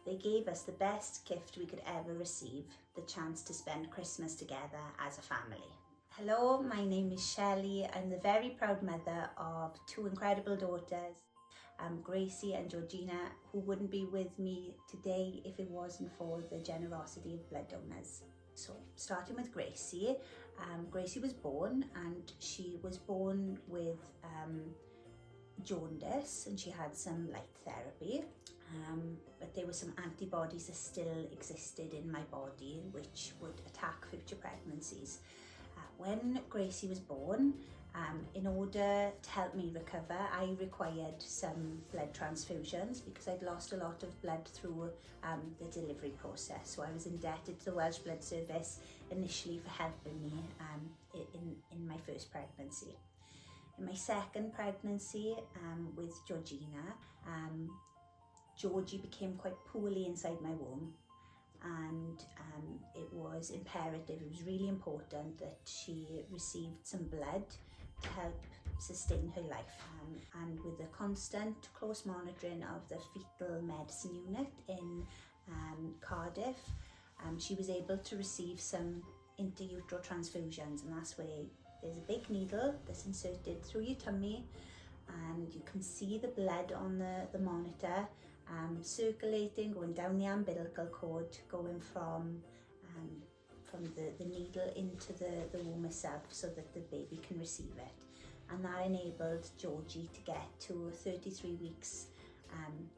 They gave us the best gift we could ever receive, the chance to spend Christmas together as a family. Hello, my name is Shelley. I'm the very proud mother of two incredible daughters, Gracie and Georgina, who wouldn't be with me today if it wasn't for the generosity of blood donors. So starting with Gracie, Gracie was born, and she was born with jaundice, and she had some light therapy, but there were some antibodies that still existed in my body which would attack future pregnancies. When Gracie was born, in order to help me recover, I required some blood transfusions because I'd lost a lot of blood through the delivery process. So I was indebted to the Welsh Blood Service initially for helping me in my first pregnancy. In my second pregnancy with Georgina, Georgie became quite poorly inside my womb, and it was imperative, it was really important that she received some blood to help sustain her life. And with the constant close monitoring of the fetal medicine unit in Cardiff, she was able to receive some inter-utero transfusions, and that's where there's a big needle that's inserted through your tummy, and you can see the blood on the monitor circulating, going down the umbilical cord, going from the needle into the womb itself so that the baby can receive it. And that enabled Georgie to get to 33 weeks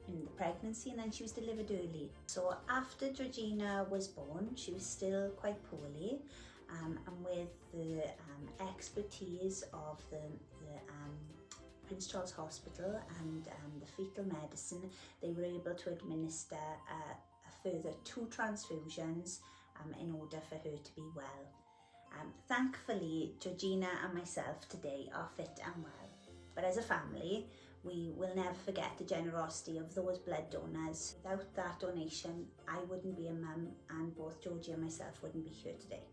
in the pregnancy, and then she was delivered early. So after Georgina was born, she was still quite poorly, and with the expertise of the Prince Charles Hospital and the fetal medicine, they were able to administer a further 2 transfusions in order for her to be well. Thankfully, Georgina and myself today are fit and well, but as a family, we will never forget the generosity of those blood donors. Without that donation, I wouldn't be a mum, and both Georgie and myself wouldn't be here today.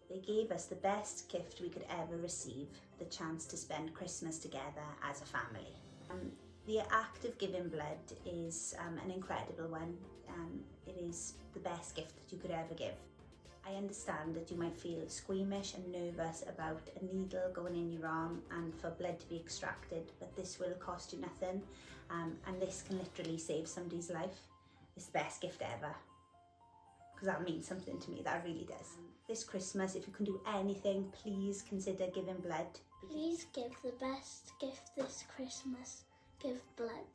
They gave us the best gift we could ever receive, the chance to spend Christmas together as a family. The act of giving blood is an incredible one. It is the best gift that you could ever give. I understand that you might feel squeamish and nervous about a needle going in your arm and for blood to be extracted, but this will cost you nothing, and this can literally save somebody's life. It's the best gift ever, because that means something to me, that really does. This Christmas, if you can do anything, please consider giving blood. Please give the best gift this Christmas. Give blood.